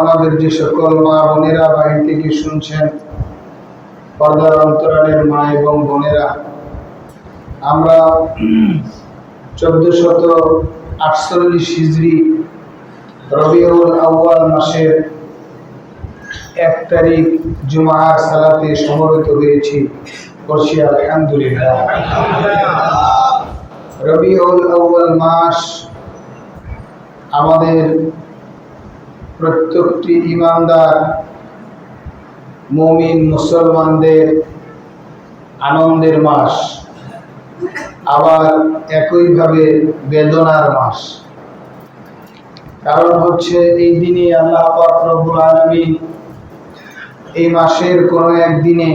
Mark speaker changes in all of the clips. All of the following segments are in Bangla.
Speaker 1: আমাদের যে সকল মা বোনেরা বাড়ি থেকে শুনছেন, পর্দার অন্তরালের মা এবং বোনেরা, আমরা 1448 হিজরি রবিউল আউয়াল মাসের 1 তারিখ জুমার সালাতে সমবেত হয়েছি। করছি আলহামদুলিল্লাহ। রবিউল আউয়াল মাস আমাদের প্রত্যেকটি ইমানদার মুমিন মুসলমানদের আনন্দের মাস, আবার একইভাবে বেদনার মাস। কারণ হচ্ছে এই দিনে আল্লাহ পাক রব্বুল আলামিন এই মাসের কোনো একদিনে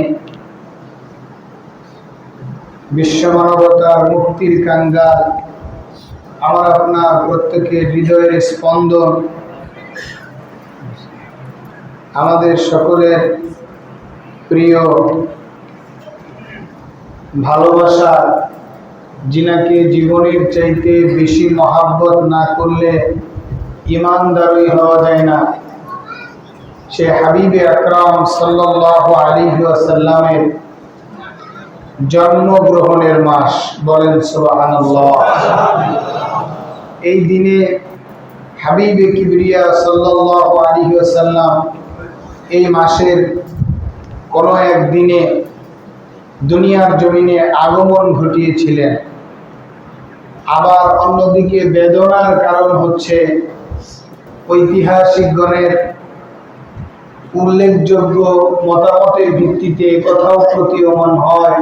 Speaker 1: বিশ্ব মানবতার মুক্তির কাঙ্গাল, আমার আপনার প্রত্যেকের হৃদয়ের স্পন্দন, আমাদের সকলের প্রিয় ভালোবাসা, যিনাকে জীবনের চাইতে বেশি মহাব্বত না করলে ঈমানদারই হওয়া যায় না, সে হাবিবে আকরাম সাল্লাল্লাহু আলাইহি ওয়াসাল্লামের জন্মগ্রহণের মাস। বলেন সুবহানাল্লাহ। এই দিনে হাবিবে কিবরিয়া সাল্লাল্লাহু আলাইহি ওয়াসাল্লাম এই মাসের কোনো এক দিনে দুনিয়ার জমিনে আগমন ঘটিয়েছিলেন। আবার অন্যদিকে বেদনার কারণ হচ্ছে ঐতিহাসিকগণের উল্লেখযোগ্য মতামতের ভিত্তিতে কথাও প্রতীয়মান হয়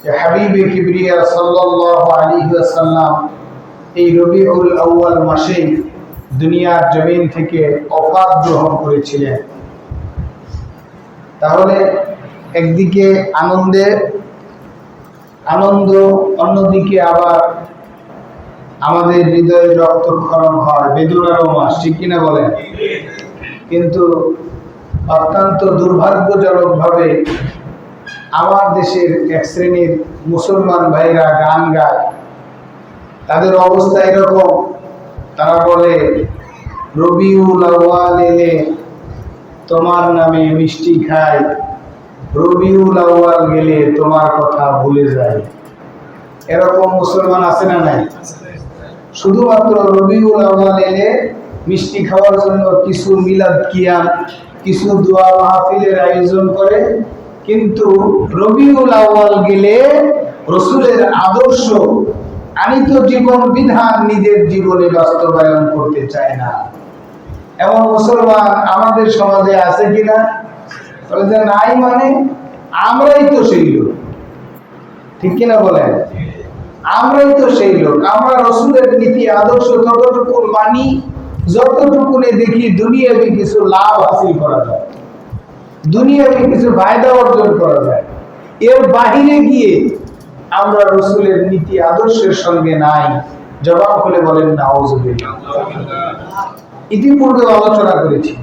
Speaker 1: যে হাবিবে কিবরিয়া সাল্লাল্লাহু আলাইহি ওয়াসাল্লাম এই রবিউল আউয়াল মাসে দুনিয়ার জমিন থেকে ওফাত গ্রহণ করেছিলেন। তাহলে একদিকে আনন্দ, অন্যদিকে আবার আমাদের হৃদয়ে রক্তক্ষরণ হয়, বেদনারও মাস, ঠিক কিনা বলেন? কিন্তু অত্যন্ত দুর্ভাগ্যজনকভাবে আমার দেশের এক শ্রেণীর মুসলমান ভাইরা গান গায়। তাদের অবস্থা এরকম, তারা বলে রবিউল আউয়াল এলে তোমার নামে মিষ্টি খাই, রবিউল আউয়াল গেলে তোমার কথা ভুলে যায়। এরকম মুসলমান আছে না নাই? শুধুমাত্র রবিউল আউয়াল এলে মিষ্টি খাওয়ার জন্য কিছু মিলাদ কিয়াম, কিছু দোয়া মাহফিলের আয়োজন করে, কিন্তু রবিউল আউয়াল গেলে রসুলের আদর্শ আনিত জীবন বিধান নিজের জীবনে বাস্তবায়ন করতে চায় না। এমন মুসলমান আমাদের সমাজে আছে কিনা? বলে যে নাই, মানে আমরাই তো সেই লোক, ঠিক কিনা বলেন? আমরাই তো সেই লোক। আমরা রসুলের নীতি আদর্শ ততটুকু মানি যতটুকুনে দেখি দুনিয়াবি কিছু লাভ হাসিল করা যায়, দুনিয়াবি কিছু ফায়দা অর্জন করা যায়। এর বাহিরে গিয়ে আমরা রসুলের নীতি আদর্শের সঙ্গে নাই। জবাব খুলে বলেন নাউজুবিল্লাহ। ইতিপূর্বে আলোচনা করেছি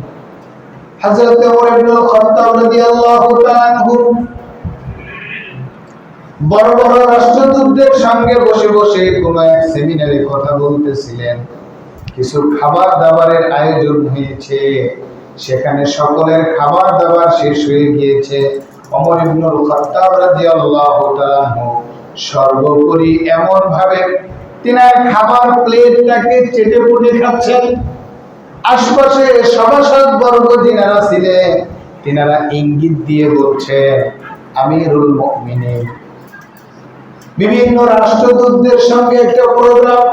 Speaker 1: হযরত ওমর ইবনে খাত্তাব রাদিয়াল্লাহু তাআলা আনহু বড় বড় রাষ্ট্রদূতদের সঙ্গে বসে বসে কোন এক সেমিনারে কথা বলতেছিলেন। কিছু খাবার দাবারের আয়োজন হয়েছে, সেখানে সকলের খাবার দাবার শেষ হয়ে গিয়েছে। ওমর ইবনে খাত্তাব রাদিয়াল্লাহু তাআলা আনহু সর্বোপরি এমন ভাবে তিনার খাবার প্লেটটাকে চেটে পুটে খাচ্ছেন, আশপাশে সভাসদ বর্গ যিনারা ছিলেন তিনারা ইঙ্গিত দিয়ে বলছে আমিরুল মুমিনিন। বিভিন্ন রাষ্ট্রদূতদের সঙ্গে একটা প্রোগ্রাম,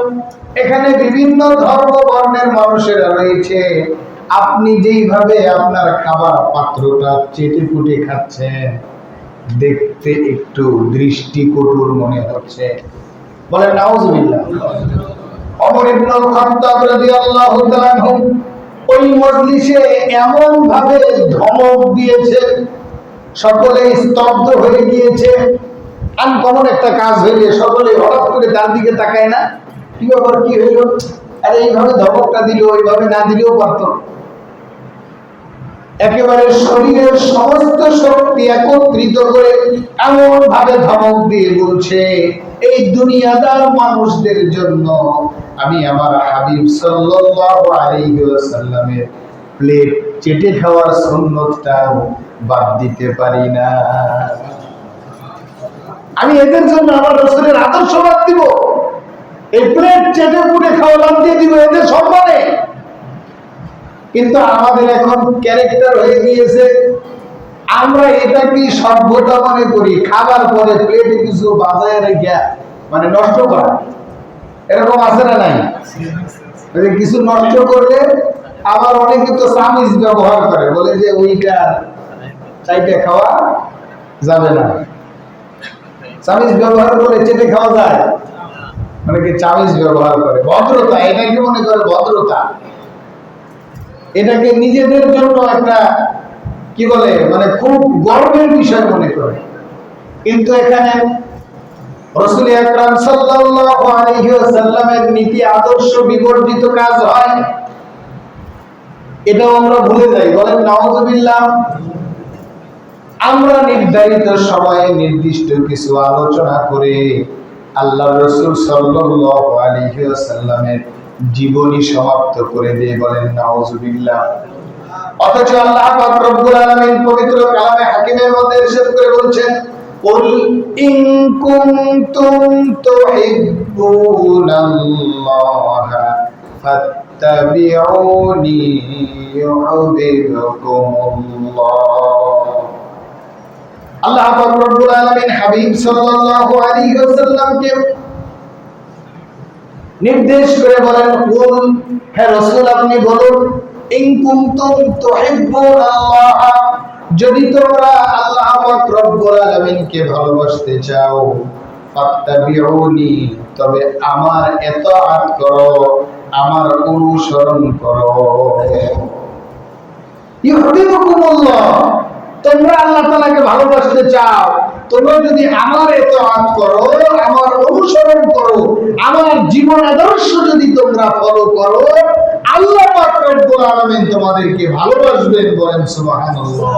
Speaker 1: এখানে বিভিন্ন ধর্ম বর্ণের মানুষেরা রয়েছে, আপনি যেইভাবে আপনার খাবার পাত্রটা চেটে পুটে খাচ্ছেন দেখতে একটু দৃষ্টিকটুর মনে হচ্ছে। বলেন নাউজুবিল্লাহ। ওমর ইবনে খাত্তাব রাদিয়াল্লাহু তাআলা আনহু ওই মজলিসে এমন ভাবে ধমক দিয়েছে, সকলে স্তব্ধ হয়ে গিয়েছে। আনকমন একটা কাজ হইলে সকলে হঠাৎ করে তার দিকে তাকায় না, কি ব্যাপার, কি হইল? আরে এইভাবে ধমকটা দিল, ওইভাবে না দিলেও পারত। একেবারে শরীরের সমস্ত শক্তি একত্রিত করে এমন ভাবে ধমক দিয়ে বলছে, এই দুনিয়াদার মানুষদের জন্য আমি আমার হাবিব সাল্লাল্লাহু আলাইহি ওয়াসাল্লামের প্লেট চেটে খাওয়ার সুন্নতটাও বাদ দিতে পারি না। আমি এদের জন্য আমার রাসূলের আদর্শ বাদ দিব, এই প্লেট চেটে পুড়ে খাওয়া বাদ দিয়ে দিব এদের সম্মানে। কিন্তু আমাদের এখন ক্যারেক্টার হয়ে গিয়েছে, আমরা এটা কি সভ্যতা মনে করি, খাবার পরে প্লেটে কিছু বাজায় রেখে মানে নষ্ট করা। এরকম আছে না নাই? কিছু নষ্ট করলে আবার অনেকে তো চামিচ ব্যবহার করে, বলে যে ওইটা চাইতে খাওয়া যাবে না। চামিচ ব্যবহার করে চেটে খাওয়া যায়, অনেকে চামিচ ব্যবহার করে। ভদ্রতা, এটাকে মনে করে ভদ্রতা, এটাকে নিজেদের জন্য একটা কি বলে মানে খুব গর্বের বিষয় মনে করে। কিন্তু এখানে রাসূল আকরাম সাল্লাল্লাহু আলাইহি ওয়াসাল্লামের নীতি আদর্শ বিবর্জিত কাজ হয়, এটাও আমরা ভুলে যাই। বলেন নাউযুবিল্লাহ। আমরা নির্ধারিত সময়ে নির্দিষ্ট কিছু আলোচনা করে আল্লাহর রাসূল সাল্লাল্লাহু আলাইহি ওয়াসাল্লামের জীবনী সমাপ্ত করে দিয়ে বলেন নাউযুবিল্লাহ। অথচ আল্লাহ পাক রব্বুল আলামিন পবিত্র কালামে হাকিমের মধ্যে ইরশাদ করে বলছেন, কুল ইন কুনতুম তুহিব্বুনাল্লাহা ফাত্তাবিউনি ইউহিব্বুকুমুল্লাহ। আল্লাহ পাক রব্বুল আলামিন হাবিব সাল্লাল্লাহু আলাইহি ওয়াসাল্লামকে নির্দেশ করে বলেন, কুল, হে রাসূল আপনি বলুন, ইন কুনতুম তুহিব্বুনাল্লাহ, যদি তোমরা আল্লাহ পাক রব্বুল আলামিনকে ভালোবাসতে চাও, ফাত্তাবিউনি, তবে আমার ইতাআত করো, আমার অনুসরণ করো। ইউহিব্বুকুমুল্লাহ, তোমরা আল্লাহ তাআলাকে ভালোবাসতে চাও, তোমরা যদি আমার ইতাআত করো, আমার অনুসরণ করো, আমার জীবন আদর্শ যদি তোমরা ফলো করো, আল্লাহ পাক রব্বুল আলামিন তোমাদেরকে ভালোবাসবেন। বলেন সুবহানাল্লাহ।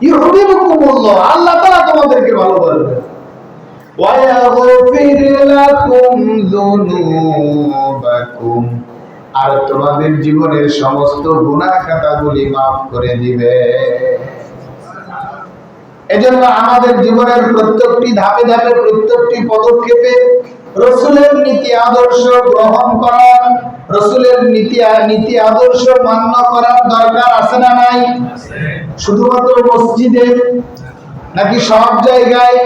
Speaker 1: ইউহিব্বুকুমুল্লাহ, আল্লাহ তাআলা তোমাদেরকে ভালোবাসবেন। ওয়া ইয়াগফির লাকুম যুনুবাকুম, আর তোমাদের জীবনের সমস্ত গুনাহ খাতাগুলি maaf করে দিবে। এজন্য আমাদের জীবনের প্রত্যেকটি ধাপে ধাপে, প্রত্যেকটি পদক্ষেপে রাসূলের নীতি আদর্শ গ্রহণ করা, রাসূলের নীতি আদর্শ মান্য করার দরকার আছে না নাই? শুধুমাত্র মসজিদে নাকি সব জায়গায়?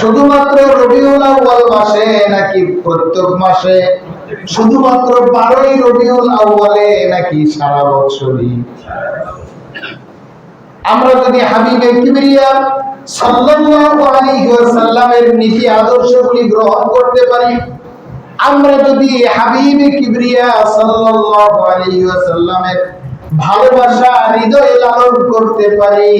Speaker 1: শুধুমাত্র রবিউল আউয়াল মাসে নাকি প্রত্যেক মাসে? শুধুমাত্র 12ই রবিউল আউয়ালে নাকি সারা বছরই? আমরা যদি হাবিবে কিবরিয়া সাল্লাল্লাহু আলাইহি ওয়াসাল্লামের নীতি আদর্শগুলি গ্রহণ করতে পারি, আমরা যদি হাবিবে কিবরিয়া সাল্লাল্লাহু আলাইহি ওয়াসাল্লামের ভালোবাসা হৃদয়ে লালন করতে পারি,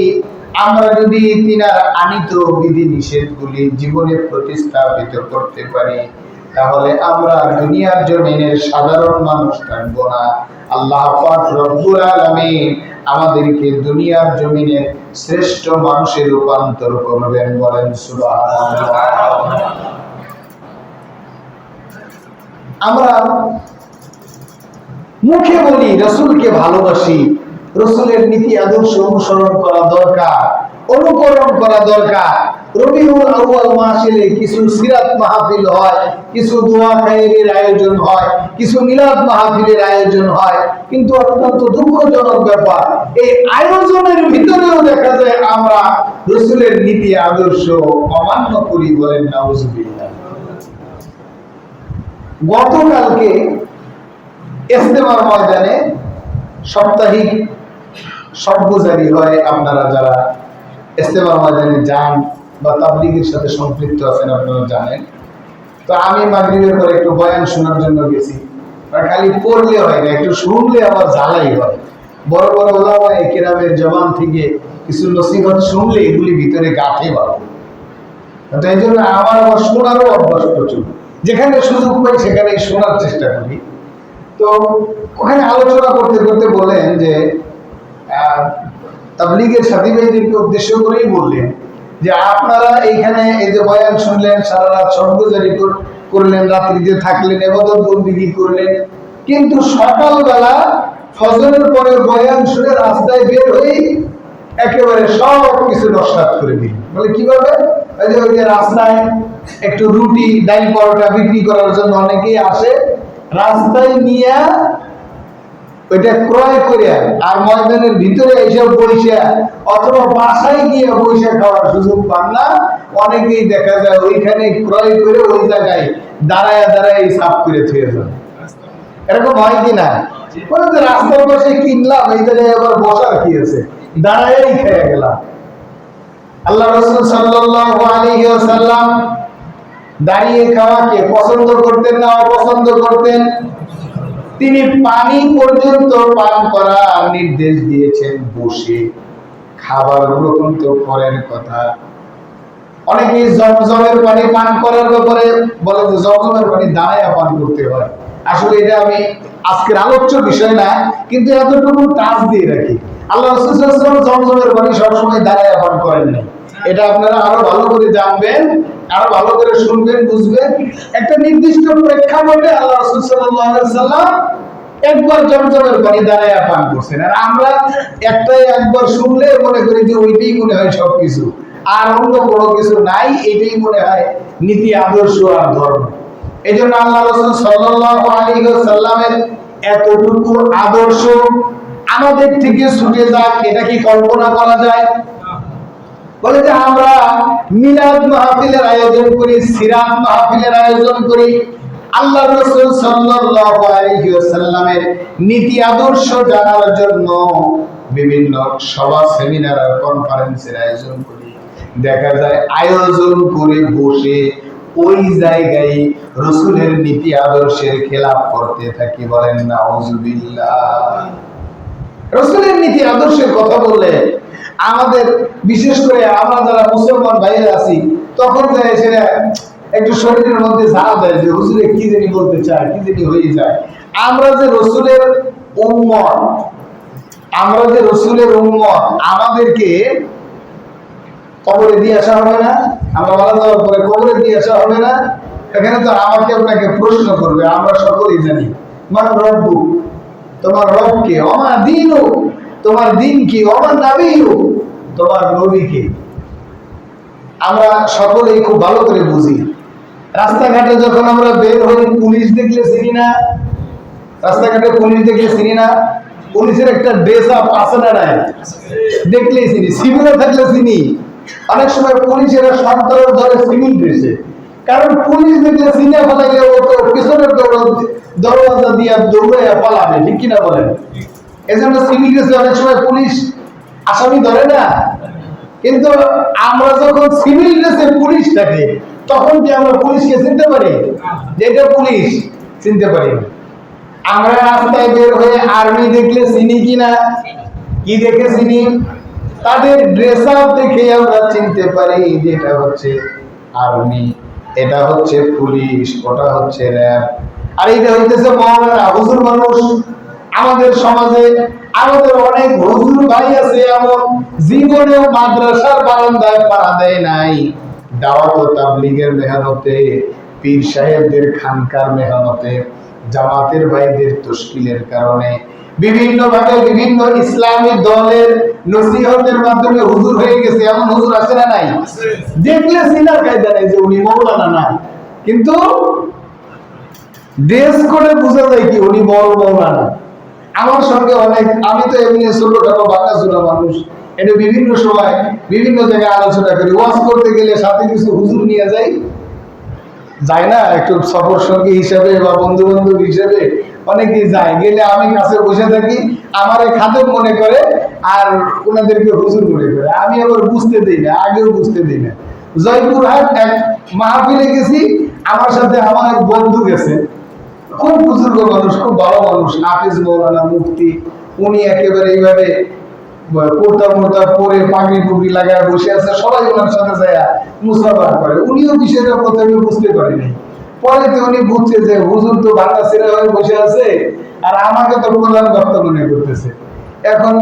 Speaker 1: আমরা যদি তিনার আনিত বিধি নিষেধগুলি জীবনে প্রতিস্থাপিত করতে পারি, তাহলে আমরা দুনিয়ার জমিনের সাধারণ মানুষ থাকবো না। আল্লাহ পাক রব্বুল আলামিন আমাদেরকে দুনিয়ার জমিনের শ্রেষ্ঠ মানুষে রূপান্তর করবেন। বলেন সুবহানাল্লাহ। আমরা মুখে বলি রাসূলকে ভালোবাসি, রাসূলের নীতি আদর্শ অনুসরণ করা দরকার, অনুকরণ করা দরকার। রবিউল আউয়াল মাসে কিছু সিরাত মাহফিল হয়, কিছু দোয়া খায়রের আয়োজন হয়, কিছু মিলাদ মাহফিলের আয়োজন হয়, কিন্তু অত্যন্ত দুঃখজনক ব্যাপার, এই আয়োজনের ভিতরেও দেখা যায় আমরা রাসূলের নীতি আদর্শ অমান্য করি। বলেন নাউযুবিল্লাহ। গতকালকে ইজতেমার ময়দানে সাপ্তাহিক সভ্যজারি হয়। আপনারা যারা ইজতেমার ময়দানে যান বা তাবলীগের সাথে সম্পৃক্ত আছেন আপনারা জানেন। তো আমি মাগরিবের পরে একটু বয়ান শোনার জন্য গেছি। খালি পড়লে হয় না, একটু শুনলে আবার জ্বালাই হয়। বড় বড় ওলামায়ে কেরামের জবান থেকে কিছু নসিহত শুনলে এগুলি ভিতরে গাঁথে বাঁধে। তো এই জন্য আমার আবার শোনারও অভ্যাস প্রচুর, যেখানে সুযোগ পাই সেখানেই শোনার চেষ্টা করি। তো ওখানে আলোচনা করতে করতে বলেন যে তাবলীগের সাথী ভাইদেরকে উদ্দেশ্য করেই বললেন যে আপনারা এইখানে এই যে বয়ান শুনলেন, সারা রাত সর্বজারি করলেন, রাত্রিতে থাকলেন, ইবাদত বন্দেগী করলেন, কিন্তু সকালবেলা ফজরের পরে বয়ান শুনে রাস্তায় বের হই একেবারে সব কিছু নস্বাত করে দিল। বলে কিভাবে? ওই যে রাস্তায় একটু রুটি ডাল পরোটা বিক্রি করার জন্য অনেকেই আসে, রাস্তায় নিয়ে ওইটা ক্রয় করে আর ময়দানের ভিতরে এসে বসে অথবা বাসায় গিয়ে বসে খাওয়ার সুযোগ পান না। অনেকেই দেখা যায় ওইখানে ক্রয় করে ওই জায়গায় দাঁড়ায় দাঁড়ায় সাফ করে থুয়ে যান। এরকম হয় কি না? বলে যে রাস্তার পাশে কিনলাম, এই জায়গায় আবার বসার কি আছে, দাঁড়ায় খেয়ে গেলাম। আল্লাহ রাসূল সাল্লাল্লাহু আলাইহি ওয়াসাল্লাম দাঁড়িয়ে খাওয়াকে পছন্দ করতেন না অপছন্দ করতেন? তিনি পানি পর্যন্ত পান করার নির্দেশ দিয়েছেন বসে। খাবার গ্রহণ তো পরের কথা। অনেকেই জমজমের পানি পান করার ব্যাপারে বলে যে জমজমের পানি দাঁড়ায় পান করতে হয়। আসলে এটা আমি আজকের আলোচ্য বিষয় না, কিন্তু এতটুকু টাচ দিয়ে রাখি। আল্লাহ রাসূল সাল্লাল্লাহু আলাইহি ওয়াসাল্লাম জমজমের পানি সবসময় দাঁড়ায় পান করেন না। এটা আপনারা আরো ভালো করে জানবেন, আরো ভালো করে শুনবেন, বুঝবেন। একটা নির্দিষ্ট প্রেক্ষাপটে আল্লাহ রাসূল সাল্লাল্লাহু আলাইহি ওয়াসাল্লাম একবার জমজমের পানি দাঁড়ায় পান করছেন। আর আমরা একবার শুনলে মনে করি যে ওইটাই মনে হয় সবকিছু, আর অন্য কোনো কিছু নাই, এটাই মনে হয় নীতি আদর্শ আর ধর্ম। এই জন্য আল্লাহ রাসূল সাল্লাল্লাহু আলাইহি ওয়াসাল্লামের এতটুকু আদর্শ আমাদের থেকে ছুটে যাক, এটা কি কল্পনা করা যায়? বলে যে আমরা মিলাদ মাহফিলের আয়োজন করি, সিরাত মাহফিলের আয়োজন করি, আল্লাহ রাসূল সাল্লাল্লাহু আলাইহি ওয়াসাল্লামের নীতি আদর্শ জানার জন্য বিভিন্ন সভা সেমিনার আর কনফারেন্সের আয়োজন করি। দেখা যায় আয়োজন করে বসে ওই জায়গায় রাসূলের নীতি আদর্শের খেলাফ করতে থাকি। বলেন নাউযুবিল্লাহ। রাসূলের নীতি আদর্শের কথা বললে আমাদের, বিশেষ করে আমরা যারা মুসলমান ভাইরা আছি, তখন যায় সেটা একটু শরীরের মধ্যে ঝাড়া দেয় যে হুজুরে কি জানি বলতে চায়, কি জানি হয়ে যায়। আমরা যে রাসূলের উম্মত, আমাদেরকে কবরে দিয়ে আসা হবে না? আমরা মারা যাওয়ার পরে কবরে দিয়ে আসা হবে না? এখানে তো আমাকে আপনাকে প্রশ্ন করবে। আমরা সকলেই জানি মান রব্বু, তোমার রব কে? ওমা দীনু, তোমার দিন কি? ওমা নবিয়্যু, তোমার নবী কে? আমরা সকলেই খুব ভালো করে বুঝি। রাস্তাঘাটে যখন আমরা বের হই, পুলিশ দেখলে চিনি না? রাস্তাঘাটে পুলিশ দেখলে চিনি না? পুলিশের একটা ড্রেস আপ আছে না নাই? দেখলেই চিনি। সিভিলে থাকলে চিনি। অনেক সময় পুলিশেরা সন্ত্রাস ধরে সিভিল ড্রেসে, কারণ পুলিশ দেখলে চিনে ফেলাইলে ও তো পিছনের দরওয়াজা দিয়ে দৌড়ে পালাবে, ঠিক কিনা বলেন? এজন্য সিভিল ড্রেসে অনেক সময় পুলিশ আসামি ধরে না। কিন্তু আমরা যখন সিভিল ড্রেসে পুলিশ থাকে, তখন কি আমরা পুলিশকে চিনতে পারি? যেটা পুলিশ চিনতে পারি না। আমরা রাস্তায় বের হয়ে আর্মি দেখলে চিনি কিনা? কি দেখে চিনি? তাদের ড্রেস আপ দেখে আমরা চিনতে পারি যে এটা হচ্ছে আর্মি, এটা হচ্ছে পুলিশ, ওটা হচ্ছে র্যাব, আর এটা হইতেছে মাওলানা হুজুর মানুষ। আমাদের সমাজে আমাদের অনেক হুজুর ভাই আছে এমন, জীবনেও মাদ্রাসার বারান্দায় পাড়া দেয় নাই। দাওয়াত ও তাবলীগের মেহনতে, পীর সাহেবদের খানকার মেহনতে, জামাতের ভাইদের তশকিলের কারণে, বিভিন্ন ভাবে বিভিন্ন ইসলামী দলের নসিহতের মাধ্যমে হুজুর হয়ে গেছে। এমন হুজুর আছে না নাই? দেখলে সিনার কায়দা নাই যে উনি মাওলানা না, কিন্তু ড্রেস করে বোঝা যায় কি উনি বড় মাওলানা। আমার সঙ্গে অনেক, আমি তো এমনি ছোটখাটো বাঁকাচোরা মানুষ, এটা বিভিন্ন সময় বিভিন্ন জায়গায় আলোচনা করি। ওয়াজ করতে গেলে সাথে কিছু হুজুর নিয়ে যাই, যায় না? একটু সফর সঙ্গী হিসেবে বা বন্ধু বান্ধব হিসেবে অনেকেই যায়। গেলে আমি কাছে বসে থাকি, আমারে খাদেম মনে করে আর ওনাদেরকে হুজুর মনে করে। আমি আবার বুঝতে দিই না, আগেও বুঝতে দিই না। জয়পুরহাট এক মাহফিলে গেছি, আমার সাথে আমার এক বন্ধু গেছে, খুব বুজুর্গ মানুষ, খুব ভালো মানুষ, হাফেজ মৌলানা মুফতি। উনি একেবারে এইভাবে কোর্তা মোর্তা পরে পাগড়ি পুগড়ি লাগায় বসে আছে, সবাই ওনার সাথে যায় মুসাফা করে। উনিও বিষয়টা প্রথমে বুঝতে পারেনি, পরে তো উনি বুঝছে যে হুজুর তো ভাঙা ছেড়ে হয়ে বসে আছে আর আমাকে তো প্রধান বক্তা মনে করতেছে। এখন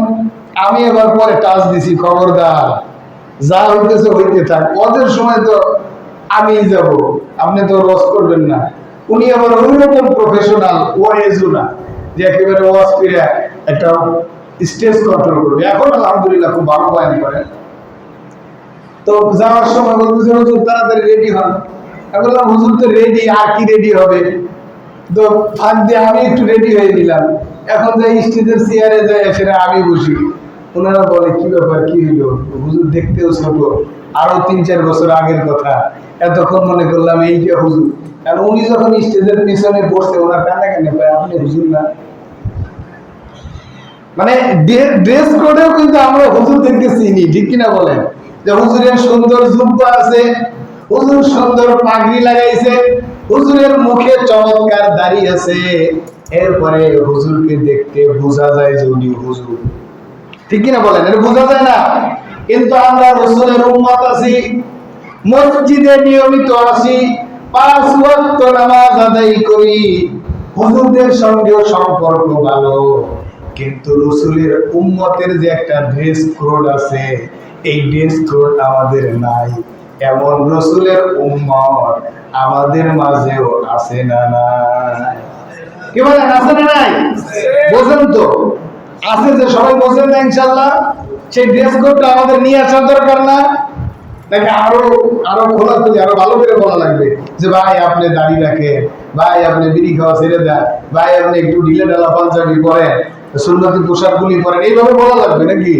Speaker 1: আমি এবার পরে টাচ দিছি, খবরদার, যা হইতেছে হইতে থাক, ওদের সময় তো আমি যাব, আপনি তো রস করবেন না। উনি আবার ওইরকম প্রফেশনাল ওয়াইজও না যে একেবারে ওয়াজ করে একটা স্টেজ কন্ট্রোল করবে। এখন আলহামদুলিল্লাহ খুব ভালো বয়ান করেন। তো যাওয়ার সময় বলতেছে হুজুর তাড়াতাড়ি রেডি হন। আমি বললাম হুজুর তো রেডি, আর কি রেডি হবে? তো ফাঁক দিয়ে আমি একটু রেডি হয়ে নিলাম। এখন যাই স্টেজের চেয়ারে যাই, সেটা আমি বসি। ওনারা বলে কি ব্যাপার, কি হলো? হুজুর দেখতেও ছোট, আরো 3-4 বছর আগের কথা। এতক্ষণ মনে করলাম এই যে হুজুর। আর উনি যখন স্টেজের পিছনে বসছে, ওনার কানে কানে পায় আপনি হুজুর না? মানে ড্রেস কোডেও কিন্তু আমরা হুজুরদেরকে চিনি, ঠিক কিনা বলেন? যে হুজুরের সুন্দর জুব্বা আছে, হুজুর সুন্দর পাগড়ি লাগাইছে, হুজুরের মুখে চমৎকার দাড়ি আছে, এরপরে হুজুরকে দেখতে বোঝা যায় যে উনি হুজুর, ঠিক কিনা বলেন? এটা বোঝা যায় না? কিন্তু আমরা রাসূলের উম্মত আছি, মসজিদে নিয়মিত আসি, 5 ওয়াক্ত নামাজ আদায় করি, হুজুরদের সঙ্গেও সম্পর্ক ভালো, কিন্তু রাসূলের উম্মতের যে একটা ড্রেস কোড আছে, এই ড্রেস কোড আমাদের নাই। এমন রাসূলের উম্মত আমাদের মাঝেও আছে না নাই? কি বলেন, আছে না নাই? বোঝেন তো? আছে, যে সবাই বোঝেন না ইনশাআল্লাহ? সেই ড্রেস কোডটা আমাদের নিয়ে আসার দরকার না? নাকি আরো আরো খোলাখুলি আরো ভালো করে বলা লাগবে যে ভাই আপনি দাড়ি রাখেন, ভাই আপনি বিড়ি খাওয়া ছেড়ে দেন, ভাই আপনি একটু ঢিলে ঢালা পাঞ্জাবি পরেন, সুন্নতি পোশাকগুলি পরেন, এইভাবে বলা লাগবে নাকি?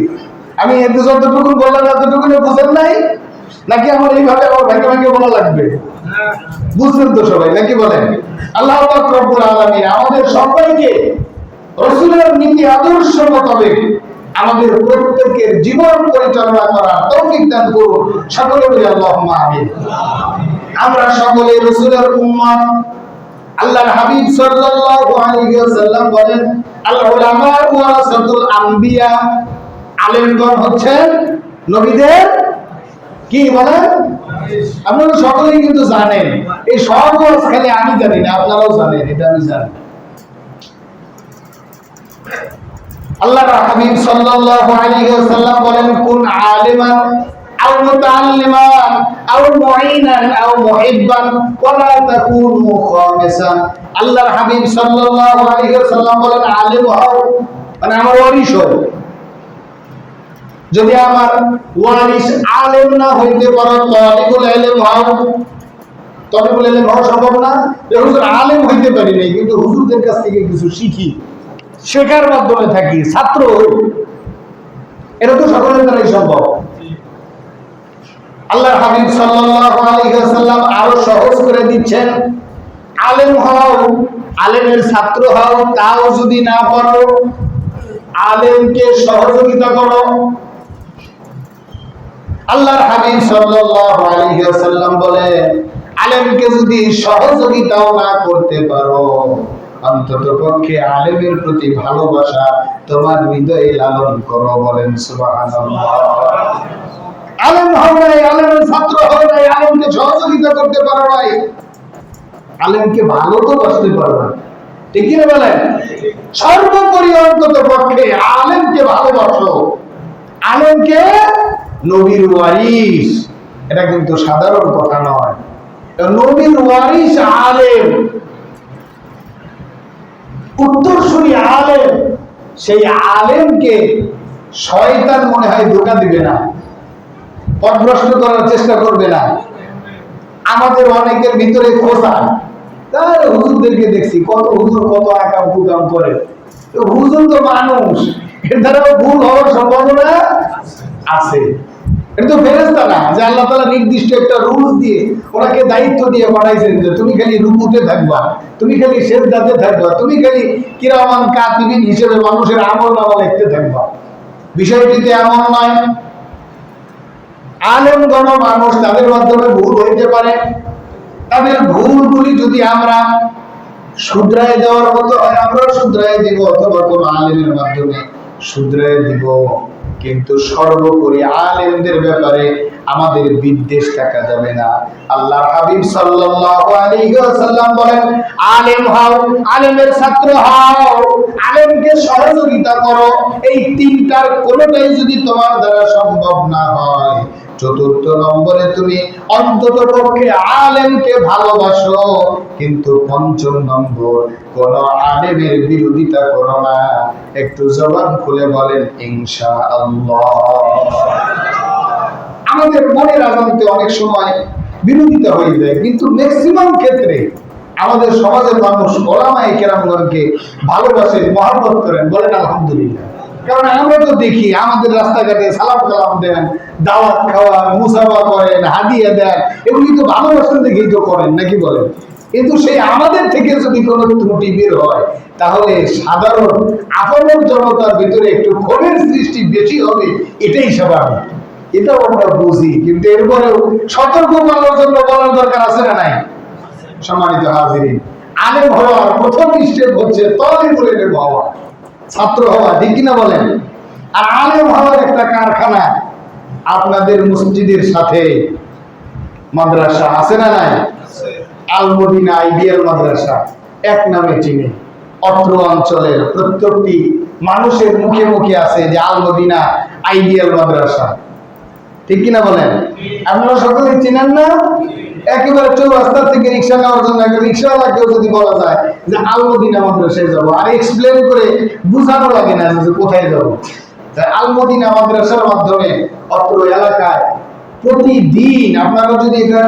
Speaker 1: আমি এতে যতটুকু বললাম এতটুকু বুঝেন নাই? নাকি আমার এইভাবে আমার ভাইকে ভাইকে বলা লাগবে? বুঝছেন তো সবাই নাকি বলেন? আল্লাহ পাক রব্বুল আলামিন আমাদের সবাইকে রাসূলের নীতি আদর্শ মোতাবেক আমাদের প্রত্যেকের জীবন পরিচালনা করার তৌফিক দান করুন। সকলে বলি আল্লাহুম্মা আমিন। আমরা সকলে রাসূলের উম্মত। আল্লাহর হাবিব সাল্লাল্লাহু আলাইহি ওয়াসাল্লাম বলেন, আল উলামা ওয়ারাসাতুল আম্বিয়া, আলেমগণ হচ্ছেন নবীদের কি বলেন? আপনারা সকলেই কিন্তু জানেন, এই সব খালি আমি জানি না, আপনারাও জানেন, এটা আমি জানি। আল্লাহর হাবিব সাল্লাল্লাহু আলাইহি ওয়াসাল্লাম বলেন, কুন আলিমান আও মুতাআল্লিমান আও মুঈনান আও মুহিব্বান ওয়া লা তাকুনু খামিসান। আল্লাহর হাবিব সাল্লাল্লাহু আলাইহি ওয়াসাল্লাম বলেন, আলেম হও মানে আমার ওয়ারিশ হও। যদি আমার ওয়ারিশ আলেম না হইতে পারো, তালিবুল ইলম হও। তালিবুল ইলম হওয়া সম্ভব না? হুজুর আলেম হইতে পারি নাই, কিন্তু হুজুরদের কাছ থেকে কিছু শিখি, শেখার মাধ্যমে থাকি, ছাত্র হই, এটা তো সকলের দ্বারাই সম্ভব। আল্লাহর হাবিব সাল্লাল্লাহু আলাইহি ওয়াসাল্লাম আরো সহজ করে দিচ্ছেন, আলেম হও, আলেমের ছাত্র হও, তাও যদি না পারো আলেমকে সহযোগিতা করো। আল্লাহর হাবিব সাল্লাল্লাহু আলাইহি ওয়াসাল্লাম বলেন, আলেমকে যদি সহযোগিতাও না করতে পারো, অন্তত পক্ষে আলেমের প্রতি ভালোবাসা তোমার হৃদয়ে লালন করো। বলেন সুবহানাল্লাহ। আলেম হও নাই, আলেমের ছাত্র হও নাই, আলেমকে সহযোগিতা করতে পারো নাই, আলেমকে ভালো তো বাসতে পারো না, ঠিক কি না বলেন? সর্বোপরি অন্তত পক্ষে আলেমকে ভালোবাসো। আলেমকে নবীর ওয়ারিস, এটা কিন্তু সাধারণ কথা নয়। নবীর ওয়ারিস আলেম, উত্তরসূরি আলেম, সেই আলেমকে শয়তান মনে হয় ধোঁকা দিবে না, পথভ্রষ্ট করার চেষ্টা করবে না। আমাদের অনেকের ভিতরে খোঁচা, তার হুজুরদেরকে দেখছি কত হুজুর কত আকাম কুকাম করে, হুজুর তো মানুষ, এর দ্বারাও ভুল হওয়ার সম্ভাবনা আছে। এটা তো ফেরেশতা না যে আল্লাহ তাআলা নির্দিষ্ট একটা রুলস দিয়ে ওনাকে দায়িত্ব দিয়ে পাঠাইছেন যে তুমি খালি রুকুতে থাকবা, তুমি খালি সিজদাতে থাকবা, তুমি খালি কিরামান কাতিবিন হিসেবে মানুষের আমলনামা লিখতে থাকবা। বিষয়টিতে এমন নয়। আলেমগণ মানুষ, তাদের মাধ্যমে ভুল হইতে পারে, তাদের ভুলগুলি যদি আমরা শুধরায় দেওয়ার মতো হয় আমরা শুধরায় দিব, অথবা কোনো আলেমের মাধ্যমে শুধরায় দিব। কিন্তু সর্বোপরি আলেমদের ব্যাপারে আমাদের বিদ্বেষ থাকা যাবে না। আল্লাহর হাবিব সাল্লাল্লাহু আলাইহি ওয়াসাল্লাম বলেন, আলেম হও, আলেমের ছাত্র হও, আলেমকে সহযোগিতা করো। এই তিনটার কোনোটাই যদি তোমার দ্বারা সম্ভব না হয়, চতুর্থ নম্বরে তুমি অন্তত পক্ষে আলেমকে ভালোবাসো, কিন্তু পঞ্চম নম্বর কোন আলেমের বিরোধিতা করো না। একটু জবান খুলে বলেন ইনশাআল্লাহ। আমাদের মনের রাজনীতি অনেক সময় বিরোধিতা হয়ে যায়, কিন্তু ম্যাক্সিমাম ক্ষেত্রে আমাদের সমাজের মানুষ ওলামায়ে কেরামগণকে ভালোবাসেন, মহব্বত করেন। বলেন আলহামদুলিল্লাহ। কারণ আমরা তো দেখি আমাদের রাস্তাঘাটে সালাম কালাম দেন, দাওয়াত খাওয়ান, মুসাফা করেন, হাদিয়া দেন, এগুলি তো ভালোবাসেন দেখেই তো করেন, নাকি বলেন? কিন্তু সেই আমাদের থেকে যদি কোনো ত্রুটি বের হয়, তাহলে সাধারণ আপামর জনতার ভিতরে একটু ক্ষোভের সৃষ্টি বেশি হবে, এটাই স্বাভাবিক। এটাও আমরা বুঝি, কিন্তু এরপরেও সতর্ক করার জন্য বলার দরকার আছে না নাই? সম্মানিত হাজিরিন, আলেম হওয়ার প্রথম স্টেপ হচ্ছে তালিবুল ইলম হওয়া, ছাত্র হওয়া, ঠিক কিনা বলেন? আর আলেম হওয়ার একটা কারখানা আপনাদের মসজিদের সাথে মাদ্রাসা আছে না নাই? আল মদিনা আইডিয়াল মাদ্রাসা এক নামে চিনি। অত্র অঞ্চলের প্রত্যেকটি মানুষের মুখে মুখে আছে যে আল মদিনা আইডিয়াল মাদ্রাসা, ঠিক কিনা বলেন? আপনারা সকলে চিনেন না? একেবারে চৌরাস্তা থেকে রিক্সা নেওয়ার জন্য একটা রিক্সাওয়ালাকেও যদি বলা যায় যে আল মদিনা মাদ্রাসায় যাবো, আর এক্সপ্লেন করে বুঝানো লাগে না যে কোথায় যাবো। আল মদিনা মাদ্রাসার মাধ্যমে অত্র এলাকায় প্রতিদিন আপনারা যদি এটা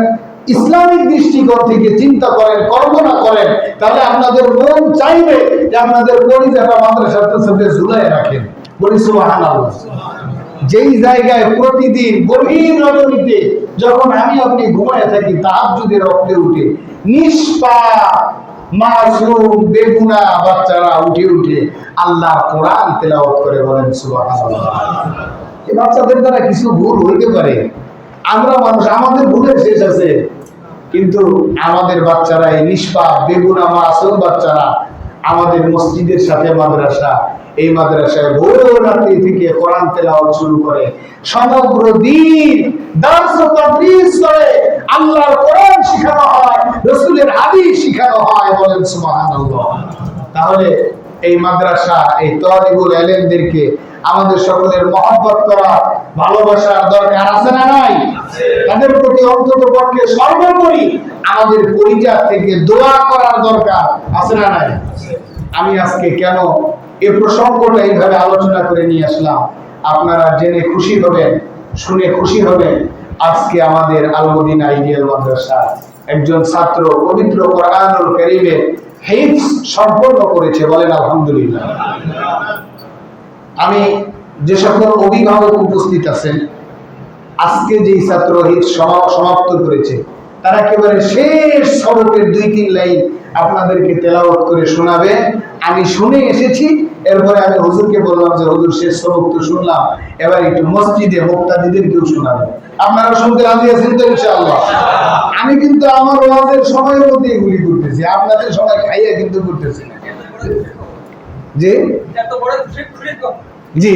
Speaker 1: ইসলামিক দৃষ্টিকোণ থেকে চিন্তা করেন, কল্পনা করেন, তাহলে আপনাদের মন চাইবে যে আপনাদের পরিজাটা মাদ্রাসার সাথে ঝুলাই রাখেন। বলি সুবহানাল্লাহ। যেই জায়গায় প্রতিদিন গভীর রজনীতে যখন আমি আপনি ঘুমায় থাকি, তাহাজ্জুদের রক্তে উঠে নিষ্পাপ মাসুম বেগুনা বাচ্চারা উঠে উঠে আল্লাহর কোরআন তেলাওয়াত করে, বলেন সুবহানাল্লাহ। এই বাচ্চাদের দ্বারা কিছু ভুল হইতে পারে, আমরা মানুষ, আমাদের ভুলের শেষ আছে, কিন্তু আমাদের বাচ্চারা, এই নিষ্পাপ বেগুনা মাসুম বাচ্চারা আমাদের মসজিদের সাথে মাদ্রাসা, এই মাদ্রাসায় ভোর রাত্রি থেকে কোরআন তেলাওয়াত শুরু করে সমগ্র দিন দারস ও তাদরিস করে, আল্লাহর কোরআন শেখানো হয়, রাসূলের হাদিস শেখানো হয়, বলেন সুবহানাল্লাহ। তাহলে এই মাদ্রাসা, এই তালিবুল ইলমদেরকে আমাদের সকলের মহব্বত করা, ভালোবাসার দরকার আছে না নাই? তাদের প্রতি অন্তত পক্ষে সর্বোপরি আমাদের পরিবার থেকে দোয়া করার দরকার আছে না নাই? আমি আজকে কেন এই প্রসঙ্গটা এইভাবে আলোচনা করে নিয়ে আসলাম, আপনারা জেনে খুশি হবেন, শুনে খুশি হবেন। আজকে আমাদের আল মদিনা আইডিয়াল মাদ্রাসা একজন ছাত্র পবিত্র কোরআনুল কারীমের হিফজ সম্পন্ন করেছে, বলেন আলহামদুলিল্লাহ। আমি যে সকল অভিভাবক উপস্থিত আছেন, আজকে যেই ছাত্র হিফজ সমাপ্ত করেছে, তারা একেবারে শেষ সবকের 2-3 লাইন আপনাদেরকে তেলাওয়াত করে শোনাবে। আমি শুনে এসেছি, এরপরে আমি হুজুরকে বললাম যে হুজুর শেষ সবক তো শুনলাম, এবার একটু মসজিদে মুক্তাদিদেরকেও শোনাবে। আপনারা শুনতে রাজি আছেন তো ইনশাআল্লাহ? আমি কিন্তু আমার ওয়াজের সময়ের মধ্যে এগুলি করতেছি, আপনাদের সময় খাইয়া কিন্তু করতেছি না। জি জি।